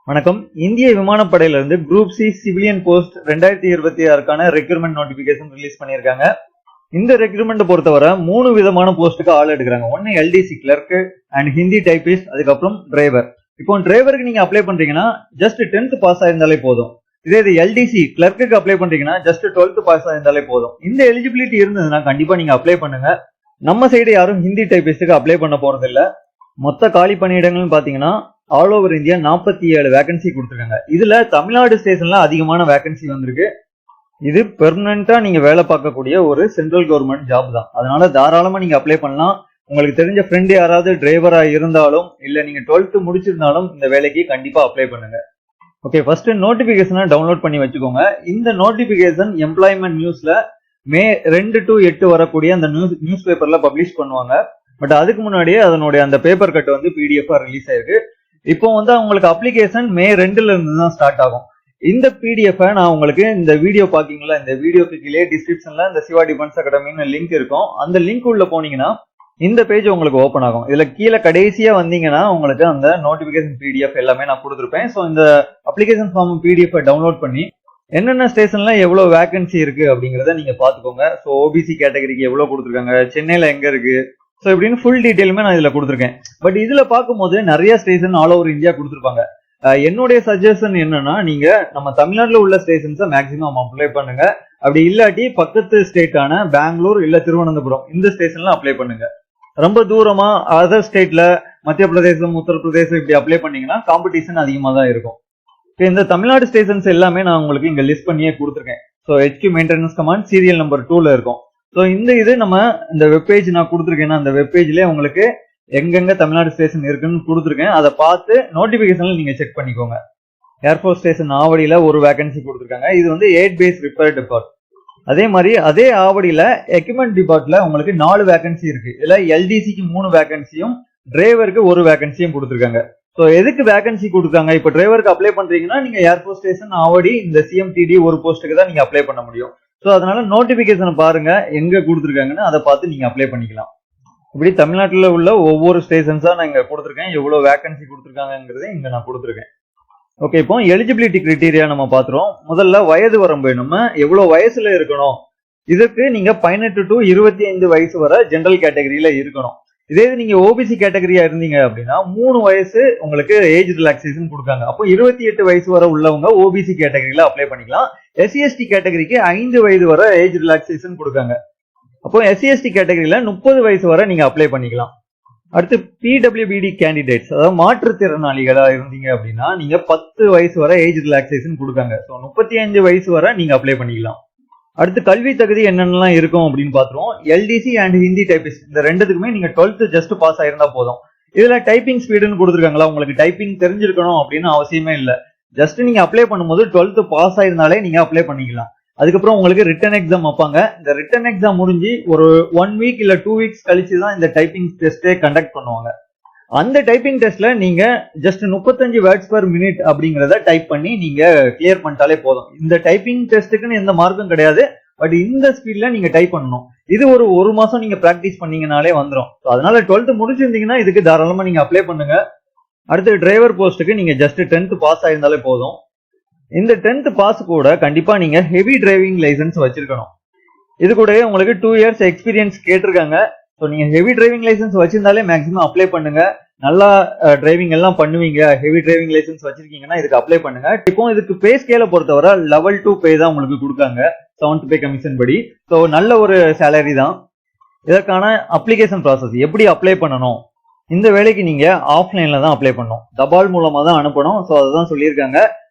வணக்கம். இந்திய விமானப்படையிலிருந்து குரூப் சி சிவிலியன் போஸ்ட் 2026க்கான ரெக்ரூட்மெண்ட் நோட்டிபிகேஷன் ரிலீஸ் பண்ணியிருக்காங்க. இந்த ரெக்ரூட்மெண்ட் பொறுத்தவரை 3 விதமான போஸ்ட்டுக்கு ஆள் எடுக்கிறாங்க. ஒன்னு LDC clerk and Hindi typist, அதுக்கப்புறம் டிரைவர். இப்போ டிரைவருக்கு நீங்க அப்ளை பண்றீங்கன்னா ஜஸ்ட் 10th பாஸ் ஆயிருந்தாலே போதும். இதே இது எல்டிசி கிளர்க்கு அப்ளை பண்றீங்கன்னா ஜஸ்ட் 12th பாஸ் ஆயிருந்தாலே போதும். இந்த எலிஜிபிலிட்டி இருந்ததுன்னா கண்டிப்பா நீங்க அப்ளை பண்ணுங்க. நம்ம சைடு யாரும் ஹிந்தி டைபிஸ்டுக்கு அப்ளை பண்ண போறது இல்ல. மொத்த காலி பணியிடங்கள்னு பாத்தீங்கன்னா ஆல் ஓவர் இந்தியா 47 வேகன்சி கொடுத்துருக்காங்க. இதுல தமிழ்நாடு ஸ்டேஷன்ல அதிகமான வேகன்சி வந்திருக்கு. இது பெர்மனண்டா நீங்க வேலை பார்க்கக்கூடிய ஒரு சென்ட்ரல் கவர்மெண்ட் ஜாப் தான். அதனால தாராளமா நீங்க அப்ளை பண்ணலாம். உங்களுக்கு தெரிஞ்ச ஃப்ரெண்ட் யாராவது டிரைவரா இருந்தாலும் இல்ல நீங்க 12th முடிச்சிருந்தாலும் இந்த வேலைக்கு கண்டிப்பா அப்ளை பண்ணுங்க. ஓகே, ஃபர்ஸ்ட் நோட்டிபிகேஷனை டவுன்லோட் பண்ணி வச்சுக்கோங்க. இந்த நோட்டிபிகேஷன் எம்ப்ளாய்மெண்ட் நியூஸ்ல மே 2 to 8 வரக்கூடிய அந்த நியூஸ் பேப்பர்ல பப்ளிஷ் பண்ணுவாங்க. பட் அதுக்கு முன்னாடியே அதனுடைய அந்த பேப்பர் கட் வந்து பிடிஎஃப் ரிலீஸ் ஆயிருக்கு. இப்போ வந்து உங்களுக்கு அப்ளிகேஷன் மே 2ல இருந்து தான் ஸ்டார்ட் ஆகும். இந்த பிடிஎஃப் நான் உங்களுக்கு இந்த வீடியோ பாக்கீங்களா, இந்த வீடியோக்கு கீழே டிஸ்கிரிப்ஷன்ல இந்த சிவா டிஃபென்ஸ் அகாடமின்னு லிங்க் இருக்கும். அந்த லிங்க் உள்ள போனீங்கன்னா இந்த பேஜ் உங்களுக்கு ஓபன் ஆகும். இதுல கீழே கடைசியா வந்தீங்கன்னா உங்களுக்கு அந்த நோட்டிபிகேஷன் பிடிஎஃப் எல்லாமே நான் கொடுத்துருப்பேன். ஸோ இந்த அப்ளிகேஷன் ஃபார்ம் பிடிஎஃப் டவுன்லோட் பண்ணி என்னென்ன ஸ்டேஷன்ல எவ்வளவு வேகன்சி இருக்கு அப்படிங்கறத நீங்க பாத்துக்கோங்க. ஸோ ஓபிசி கேட்டகரிக்கு எவ்வளவு கொடுத்துருக்காங்க, சென்னையில எங்க இருக்கு, ஸோ இப்படின்னு ஃபுல் டீட்டெயிலுமே நான் இதுல கொடுத்துருக்கேன். பட் இதுல பார்க்கும்போது நிறைய ஸ்டேஷன் ஆல் ஓவர் இந்தியா கொடுத்துருப்பாங்க. என்னுடைய சஜஷன் என்னன்னா, நீங்க நம்ம தமிழ்நாட்டுல உள்ள ஸ்டேஷன்ஸை மேக்சிமம் அப்ளை பண்ணுங்க. அப்படி இல்லாட்டி பக்கத்து ஸ்டேட்டான பெங்களூர் இல்ல திருவனந்தபுரம் இந்த ஸ்டேஷன்ல அப்ளை பண்ணுங்க. ரொம்ப தூரமா அதர் ஸ்டேட்ல மத்திய பிரதேசம், உத்தரப்பிரதேசம் இப்படி அப்ளை பண்ணீங்கன்னா காம்படிஷன் அதிகமா தான் இருக்கும். இந்த தமிழ்நாடு ஸ்டேஷன்ஸ் எல்லாமே நான் உங்களுக்கு இங்க லிஸ்ட் பண்ணியே கொடுத்துருக்கேன். So HQ maintenance command serial number 2ல இருக்கும். ஸோ இது நம்ம இந்த வெப்பேஜ் நான் கொடுத்துருக்கேன்னா அந்த வெப்பேஜ்லேயே உங்களுக்கு எங்கெங்க தமிழ்நாடு ஸ்டேஷன் இருக்குன்னு கொடுத்துருக்கேன். அதை பார்த்து நோட்டிபிகேஷன்ல நீங்க செக் பண்ணிக்கோங்க. ஏர்ஃபோர்ஸ் ஸ்டேஷன் ஆவடியில ஒரு வேகன்சி கொடுத்துருக்காங்க. இது வந்து 8 பேஸ் ரிப்பேர் டிபார்ட். அதே மாதிரி அதே ஆவடியில எக்யூப்மெண்ட் டிபார்ட்ல உங்களுக்கு 4 வேகன்சி இருக்கு. இதுல எல்டிசிக்கு 3 வேகன்சியும் டிரைவருக்கு 1 வேகன்சியும் கொடுத்துருக்காங்க. ஸோ எதுக்கு வேகன்சி கொடுத்தாங்க? இப்போ டிரைவருக்கு அப்ளை பண்றீங்கன்னா நீங்க ஏர்ஃபோர்ஸ் ஸ்டேஷன் ஆவடி இந்த சிஎம்டிடி ஒரு போஸ்ட்டுக்கு தான் நீங்க அப்ளை பண்ண முடியும். ஸோ அதனால நோட்டிபிகேஷனை பாருங்க எங்க கொடுத்துருக்காங்கன்னு, அதை பார்த்து நீங்க அப்ளை பண்ணிக்கலாம். இப்படி தமிழ்நாட்டில் உள்ள ஒவ்வொரு ஸ்டேஷன்ஸா நான் இங்க கொடுத்துருக்கேன். எவ்வளவு வேகன்சி கொடுத்துருக்காங்கிறத இங்க நான் கொடுத்துருக்கேன். ஓகே, இப்போ எலிஜிபிலிட்டி கிரைட்டீரியா நம்ம பாத்துறோம். முதல்ல வயது வரம்பு, நம்ம எவ்வளவு வயசுல இருக்கணும். இதுக்கு நீங்க 18 to 25 வயசு வரை ஜெனரல் கேட்டகரியில இருக்கணும். இதே நீங்க ஓபிசி கேட்டகரியா இருந்தீங்க அப்படின்னா 3 வயசு உங்களுக்கு ஏஜ் ரிலாக்ஸேஷன் கொடுக்காங்க. அப்போ 28 வயசு வரை உள்ளவங்க ஓபிசி கேட்டகரியில அப்ளை பண்ணிக்கலாம். SC/ST கேட்டகரிக்கு 5 வயது வரை ஏஜ் ரிலாக்ஸேஷன் கொடுக்காங்க. அப்போ SC/ST கேட்டகரியில 30 வயசு வரை நீங்க அப்ளை பண்ணிக்கலாம். அடுத்து PWBD கேண்டிடேட்ஸ், அதாவது மாற்றுத்திறனாளிகளா இருந்தீங்க அப்படின்னா நீங்க 10 வயசு வரை ஏஜ் ரிலாக்ஸேஷன் கொடுக்காங்க. ஸோ 35 வயசு வரை நீங்க அப்ளை பண்ணிக்கலாம். அடுத்து கல்வி தகுதி என்னென்னலாம் இருக்கும் அப்படின்னு பாத்துருவோம். எல்டிசி அண்ட் ஹிந்தி டைபிஸ்ட் இந்த ரெண்டுத்துக்குமே நீங்க 12th ஜஸ்ட் பாஸ் ஆயிருந்தா போதும். இதுல டைப்பிங் ஸ்பீடுன்னு கொடுத்துருக்காங்களா, உங்களுக்கு டைப்பிங் தெரிஞ்சிருக்கணும் அப்படின்னு அவசியமே இல்லை. ஜஸ்ட் நீங்க அப்ளை பண்ணும்போது 12th பாஸ் ஆயிருந்தாலே நீங்க அப்ளை பண்ணிக்கலாம். அதுக்கப்புறம் உங்களுக்கு ரிட்டன் எக்ஸாம் வைப்பாங்க. இந்த ரிட்டன் எக்ஸாம் முடிஞ்சு ஒரு 1 வீக் இல்ல 2 வீக்ஸ் கழிச்சு தான் இந்த டைப்பிங் டெஸ்டே கண்டக்ட் பண்ணுவாங்க. அந்த டைப்பிங் டெஸ்ட்ல நீங்க ஜஸ்ட் 35 வேர்ட்ஸ் பர் மினிட் அப்படிங்கறத டைப் பண்ணி நீங்க கிளியர் பண்ணிட்டாலே போதும். இந்த டைப்பிங் டெஸ்ட்டுக்குன்னு எந்த மார்க்கும் கிடையாது. பட் இந்த ஸ்பீட்ல நீங்க டைப் பண்ணணும். இது ஒரு மாசம் நீங்க பிராக்டிஸ் பண்ணீங்கனாலே வந்துடும். அதனால 12th முடிச்சிருந்தீங்கன்னா இதுக்கு தாராளமா நீங்க அப்ளை பண்ணுங்க. அடுத்து டிரைவர் போஸ்ட்டுக்கு நீங்க ஜஸ்ட் 10th பாஸ் ஆயிருந்தாலே போதும். இந்த 10th பாஸ் கூட கண்டிப்பா நீங்க ஹெவி டிரைவிங் லைசன்ஸ் வச்சிருக்கணும். இது கூடவே உங்களுக்கு 2 இயர்ஸ் எக்ஸ்பீரியன்ஸ் கேட்டிருக்காங்க. ஸோ நீங்க ஹெவி டிரைவிங் லைசன்ஸ் வச்சிருந்தாலே மேக்ஸிமம் அப்ளை பண்ணுங்க. நல்லா டிரைவிங் எல்லாம் பண்ணுவீங்க, ஹெவி டிரைவிங் லைசன்ஸ் வச்சிருக்கீங்கன்னா இதுக்கு அப்ளை பண்ணுங்க. இப்போ இதுக்கு பே ஸ்கேல பொறுத்தவரை level 2 பே தான் உங்களுக்கு கொடுக்காங்க 7th பே கமிஷன் படி. ஸோ நல்ல ஒரு சேலரி தான். இதற்கான அப்ளிகேஷன் ப்ராசஸ் எப்படி அப்ளை பண்ணணும், இந்த வேலைக்கு நீங்க ஆஃப்லைன்ல தான் அப்ளை பண்ணணும், தபால் மூலமா தான் அனுப்பணும். ஸோ அதுதான் சொல்லியிருக்காங்க.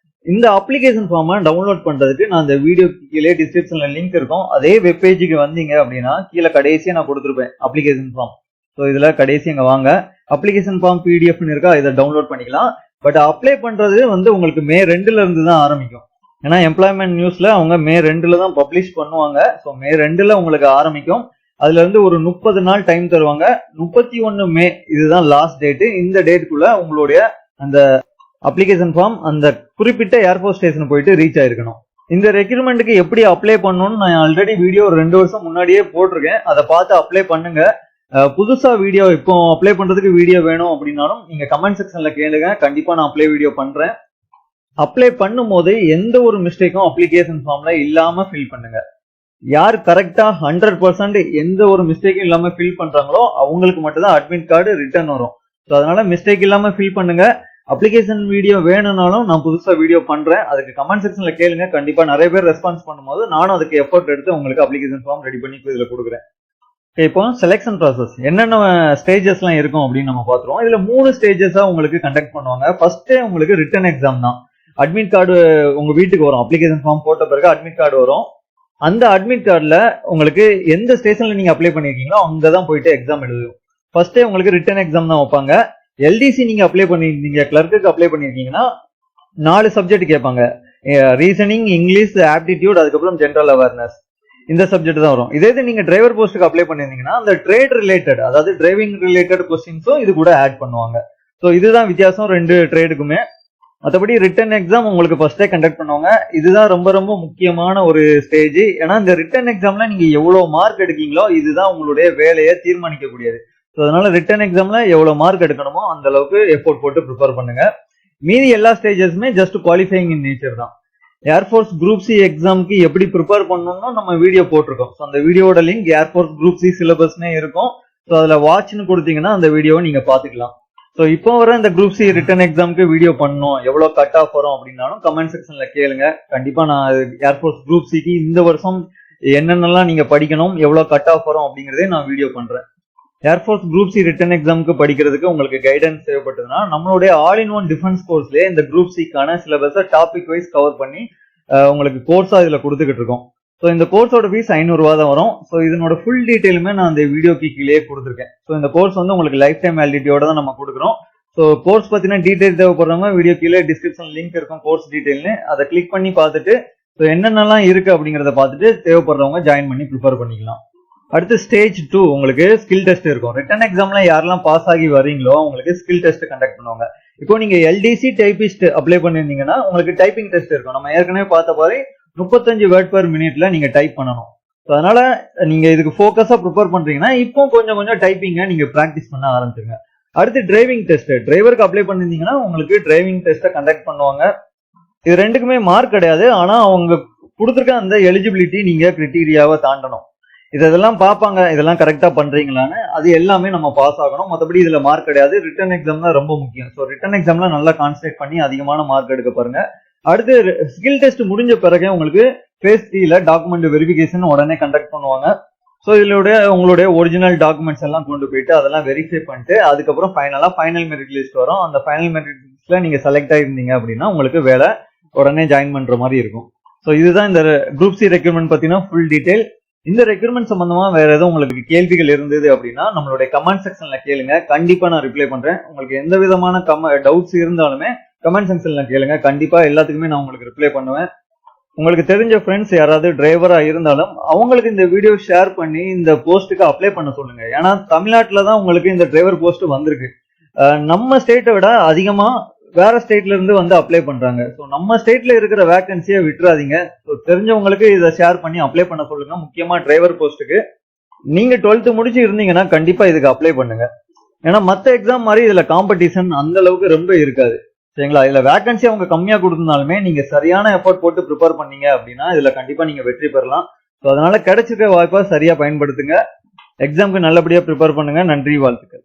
இந்த அப்ளிகேஷன் ஃபார்மை டவுன்லோட் பண்றதுக்கு நான் இந்த வீடியோ கீழே டிஸ்கிரிப்ஷன்ல லிங்க் இருக்கும். அதே வெப் பேஜுக்கு வந்தீங்க அப்படின்னா கீழே கடைசியா நான் கொடுத்துருப்பேன் அப்ளிகேஷன் ஃபார்ம். ஸோ இதுல கடைசி அங்க வாங்க, அப்ளிகேஷன் ஃபார்ம் பிடிஎஃப்னு இருக்கா, இதை டவுன்லோட் பண்ணிக்கலாம். பட் அப்ளை பண்றது வந்து உங்களுக்கு மே 2ல இருந்து தான் ஆரம்பிக்கும். ஏன்னா எம்ப்ளாய்மெண்ட் நியூஸ்ல அவங்க மே 2ல தான் பப்ளிஷ் பண்ணுவாங்க. ஸோ மே 2ல உங்களுக்கு ஆரம்பிக்கும். அதுல இருந்து ஒரு 30 நாள் டைம் தருவாங்க. 31 மே இதுதான் லாஸ்ட் டேட். இந்த டேட்டுக்குள்ள உங்களுடைய அந்த அப்ளிகேஷன் ஃபார்ம் அந்த குறிப்பிட்ட ஏர்ஃபோர்ஸ் ஸ்டேஷன் போயிட்டு ரீச் ஆயிருக்கணும். இந்த ரெக்ரூட்மெண்ட்டுக்கு எப்படி அப்ளை பண்ணணும்னு நான் ஆல்ரெடி வீடியோ 2 வருஷம் முன்னாடியே போட்டிருக்கேன். அதை பார்த்து அப்ளை பண்ணுங்க. புதுசா வீடியோ இப்போ அப்ளை பண்றதுக்கு வீடியோ வேணும் அப்படின்னாலும் நீங்க கமெண்ட் செக்ஷன்ல கேளுங்க. கண்டிப்பா நான் அப்ளை வீடியோ பண்றேன். அப்ளை பண்ணும்போது எந்த ஒரு மிஸ்டேக்கும் அப்ளிகேஷன் ஃபார்ம்ல இல்லாம ஃபில் பண்ணுங்க. யார் கரெக்டா 100% எந்த ஒரு மிஸ்டேக்கும் இல்லாம ஃபில் பண்றாங்களோ அவங்களுக்கு மட்டும் தான் அட்மிட் கார்டு ரிட்டர்ன் வரும். ஸோ அதனால மிஸ்டேக் இல்லாம ஃபில் பண்ணுங்க. அப்ளிகேஷன் வீடியோ வேணும்னாலும் நான் புதுசா வீடியோ பண்றேன், அதுக்கு கமெண்ட் செக்ஷன்ல கேளுங்க. கண்டிப்பா நிறைய பேர் ரெஸ்பான்ஸ் பண்ணும்போது நானும் அதுக்கு எஃபோர்ட் எடுத்து உங்களுக்கு அப்ளிகேஷன் ஃபார்ம் ரெடி பண்ணி இதுல கொடுக்குறேன். இப்போ செலெக்ஷன் ப்ராசஸ் என்னென்ன ஸ்டேஜஸ் எல்லாம் இருக்கும் அப்படின்னு நம்ம பாத்துருவோம். இதுல 3 ஸ்டேஜஸா உங்களுக்கு கண்டக்ட் பண்ணுவாங்க. ஃபர்ஸ்ட் உங்களுக்கு ரிட்டன் எக்ஸாம் தான். அட்மிட் கார்டு உங்க வீட்டுக்கு வரும். அப்ளிகேஷன் ஃபார்ம் போட்ட பிறகு அட்மிட் கார்டு வரும். அந்த அட்மிட் கார்டுல உங்களுக்கு எந்த ஸ்டேஷன்ல நீங்க அப்ளை பண்ணிருக்கீங்களோ அங்கதான் போயிட்டு எக்ஸாம் எழுதும். ஃபர்ஸ்டே உங்களுக்கு ரிட்டன் எக்ஸாம் தான் வைப்பாங்க. எல்டிசி நீங்க அப்ளை பண்ணிருக்கீங்க, கிளர்க்கு அப்ளை பண்ணிருக்கீங்கன்னா 4 சப்ஜெக்ட் கேட்பாங்க. ரீசனிங், இங்கிலீஷ், ஆப்டிடியூட், அதுக்கப்புறம் ஜெனரல் அவேர்னஸ். இந்த சப்ஜெக்ட் தான் வரும். இதே நீங்க டிரைவர் போஸ்ட்டுக்கு அப்ளை பண்ணிருந்தீங்கன்னா அந்த ட்ரேட் ரிலேட்டட், அதாவது டிரைவிங் ரிலேட்டட் கொஸ்டின்ஸும் இது கூட ஆட் பண்ணுவாங்க. ஸோ இதுதான் வித்தியாசம் 2 ட்ரேடுக்குமே. மற்றபடி ரிட்டன் எக்ஸாம் உங்களுக்கு ஃபர்ஸ்டே கண்டக்ட் பண்ணுவாங்க. இதுதான் ரொம்ப ரொம்ப முக்கியமான ஒரு ஸ்டேஜ். ஏன்னா இந்த ரிட்டன் எக்ஸாம்ல நீங்க எவ்வளவு மார்க் எடுக்கீங்களோ இதுதான் உங்களுடைய வேலையை தீர்மானிக்கக்கூடியது. ஸோ அதனால ரிட்டன் எக்ஸாம்ல எவ்வளவு மார்க் எடுக்கணுமோ அந்த அளவுக்கு எஃபோர்ட் போட்டு ப்ரிப்பேர் பண்ணுங்க. மீதி எல்லா ஸ்டேஜஸுமே ஜஸ்ட் குவாலிஃபைங் இன் நேச்சர் தான். ஏர்ஃபோர்ஸ் குரூப் சி எக்ஸாம்க்கு எப்படி ப்ரிப்பேர் பண்ணணும்னு நம்ம வீடியோ போட்டிருக்கோம். ஸோ அந்த வீடியோட லிங்க் ஏர்ஃபோர்ஸ் குரூப் சி சிலபஸ்னே இருக்கும். ஸோ அதுல வாட்ச்னு கொடுத்தீங்கன்னா அந்த வீடியோவை நீங்க பாத்துக்கலாம். ஸோ இப்போ வர இந்த குரூப் சி ரிட்டன் எக்ஸாமுக்கு வீடியோ பண்ணணும், எவ்வளவு கட் ஆஃப் வரும் அப்படின்னாலும் கமெண்ட் செக்ஷன்ல கேளுங்க. கண்டிப்பா நான் ஏர்ஃபோர்ஸ் குரூப் சிக்கு இந்த வருஷம் என்னென்னலாம் நீங்க படிக்கணும், எவ்வளவு கட் ஆஃப் வரும் அப்படிங்கறதே நான் வீடியோ பண்றேன். ஏர்ஃபோர்ஸ் குரூப் சி ரிட்டன் எக்ஸாமுக்கு படிக்கிறதுக்கு உங்களுக்கு கைடன்ஸ் தேவைப்பட்டதுன்னா நம்மளுடைய ஆல் இன் ஒன் டிஃபென்ஸ் கோர்ஸ்லயே இந்த குரூப் சிக்கான சிலபஸை டாபிக் வைஸ் கவர் பண்ணி உங்களுக்கு கோர்ஸா இதுல கொடுத்துக்கிட்டு இருக்கோம். ஸோ இந்த கோர்ஸோட ஃபீஸ் 500 ரூபா தான் வரும். ஸோ இதனோட ஃபுல் டீடைலுமே நான் இந்த வீடியோக்கு கீழே கொடுத்துருக்கேன். ஸோ இந்த கோர்ஸ் வந்து உங்களுக்கு லைஃப் டைம் வேலிடிட்டியோட தான் நம்ம கொடுக்குறோம். ஸோ கோர்ஸ் பத்தின டீடைல் தேவைப்படுறவங்க வீடியோ கீழே டிஸ்கிரிப்ஷன் லிங்க் இருக்கும் கோர்ஸ் டீடைல்னு, அதை கிளிக் பண்ணி பார்த்துட்டு ஸோ என்னென்னலாம் இருக்கு அப்படிங்கறத பார்த்துட்டு தேவைப்படுறவங்க ஜாயின் பண்ணி ப்ரிப்பேர் பண்ணிக்கலாம். அடுத்து ஸ்டேஜ் 2 உங்களுக்கு ஸ்கில் டெஸ்ட் இருக்கும். ரிட்டன் எக்ஸாம்ல யாரெல்லாம் பாஸ் ஆகி வரீங்களோ உங்களுக்கு ஸ்கில் டெஸ்ட் கண்டக்ட் பண்ணுவாங்க. இப்போ நீங்க எல்டிசி டைபிஸ்ட் அப்ளை பண்ணிருந்தீங்கன்னா உங்களுக்கு டைப்பிங் டெஸ்ட் இருக்கும். நம்ம ஏற்கனவே பார்த்த மாதிரி 35 வேர்ட் பெர் மினிட்ல நீங்க டைப் பண்ணணும். அதனால நீங்க இதுக்கு ஃபோக்கஸா ப்ரிப்பேர் பண்றீங்கன்னா இப்போ கொஞ்சம் டைப்பிங்க நீங்க பிராக்டிஸ் பண்ண ஆரம்பிச்சுங்க. அடுத்து டிரைவிங் டெஸ்ட். டிரைவருக்கு அப்ளை பண்ணிருந்தீங்கன்னா உங்களுக்கு டிரைவிங் டெஸ்ட்டை கண்டக்ட் பண்ணுவாங்க. இது ரெண்டுக்குமே மார்க் கிடையாது, ஆனா அவங்க கொடுத்துருக்க அந்த எலிஜிபிலிட்டி நீங்க கிரைட்டீரியாவை தாண்டணும். இதெல்லாம் பார்ப்பாங்க, இதெல்லாம் கரெக்டா பண்றீங்களான்னு. அது எல்லாமே நம்ம பாஸ் ஆகணும். மற்றபடி இதுல மார்க் கிடையாது. ரிட்டன் எக்ஸாம் தான் ரொம்ப முக்கியம். ஸோ ரிட்டன் எக்ஸாம்ல நல்லா கான்சன்ட்ரேட் பண்ணி அதிகமான மார்க் எடுக்க பாருங்க. அடுத்து ஸ்கில் டெஸ்ட் முடிஞ்ச பிறகு உங்களுக்கு ஃபேஸ் 3ல டாக்குமெண்ட் வெரிஃபிகேஷன் உடனே கண்டக்ட் பண்ணுவாங்க. ஸோ இதோட உங்களுடைய ஒரிஜினல் டாக்குமெண்ட்ஸ் எல்லாம் கொண்டு போயிட்டு அதெல்லாம் வெரிஃபை பண்ணிட்டு அதுக்கப்புறம் ஃபைனல் மெரிட் லிஸ்ட் வரும். அந்த ஃபைனல் மெரிட் லிஸ்ட்ல நீங்க செலக்ட் ஆயிருந்தீங்க அப்படின்னா உங்களுக்கு வேலை உடனே ஜாயின் பண்ற மாதிரி இருக்கும். ஸோ இதுதான் இந்த குரூப் சி ரெக்ரூட்மெண்ட் பத்தின ஃபுல் டீடைல். இந்த ரெக்ரூட்மெண்ட் சம்பந்தமா வேற ஏதோ உங்களுக்கு கேள்விகள் இருந்தது அப்படின்னா நம்மளுடைய கமெண்ட் செக்ஷன்ல கேளுங்க. கண்டிப்பா நான் ரிப்ளை பண்றேன். உங்களுக்கு எந்த விதமான டவுட்ஸ் இருந்தாலுமே கமெண்ட் செக்ஷன்ல கேளுங்க. கண்டிப்பா எல்லாத்துக்குமே நான் உங்களுக்கு ரிப்ளை பண்ணுவேன். உங்களுக்கு தெரிஞ்ச ஃப்ரெண்ட்ஸ் யாராவது டிரைவரா இருந்தாலும் அவங்களுக்கு இந்த வீடியோ ஷேர் பண்ணி இந்த போஸ்ட்டுக்கு அப்ளை பண்ண சொல்லுங்க. ஏன்னா தமிழ்நாட்டுல தான் உங்களுக்கு இந்த டிரைவர் போஸ்ட் வந்திருக்கு. நம்ம ஸ்டேட்டை விட அதிகமா வேற ஸ்டேட்ல இருந்து வந்து அப்ளை பண்றாங்க. ஸோ நம்ம ஸ்டேட்ல இருக்கிற வேகன்சியை விட்டுறாதீங்க. ஸோ தெரிஞ்சவங்களுக்கு இதை ஷேர் பண்ணி அப்ளை பண்ண சொல்லுங்க. முக்கியமா டிரைவர் போஸ்ட்டுக்கு நீங்க 12th முடிச்சு இருந்தீங்கன்னா கண்டிப்பா இதுக்கு அப்ளை பண்ணுங்க. ஏன்னா மற்ற எக்ஸாம் மாதிரி இதுல காம்படிஷன் அந்த அளவுக்கு ரொம்ப இருக்காது. சரிங்களா? இதுல வேகன்சி அவங்க கம்மியா கொடுத்திருந்தாலுமே நீங்க சரியான எஃபோர்ட் போட்டு ப்ரிப்பேர் பண்ணீங்க அப்படின்னா இதுல கண்டிப்பா நீங்க வெற்றி பெறலாம். ஸோ அதனால கிடைச்சிருக்க வாய்ப்பை சரியா பயன்படுத்துங்க. எக்ஸாமுக்கு நல்லபடியா ப்ரிப்பேர் பண்ணுங்க. நன்றி, வாழ்த்துக்கள்.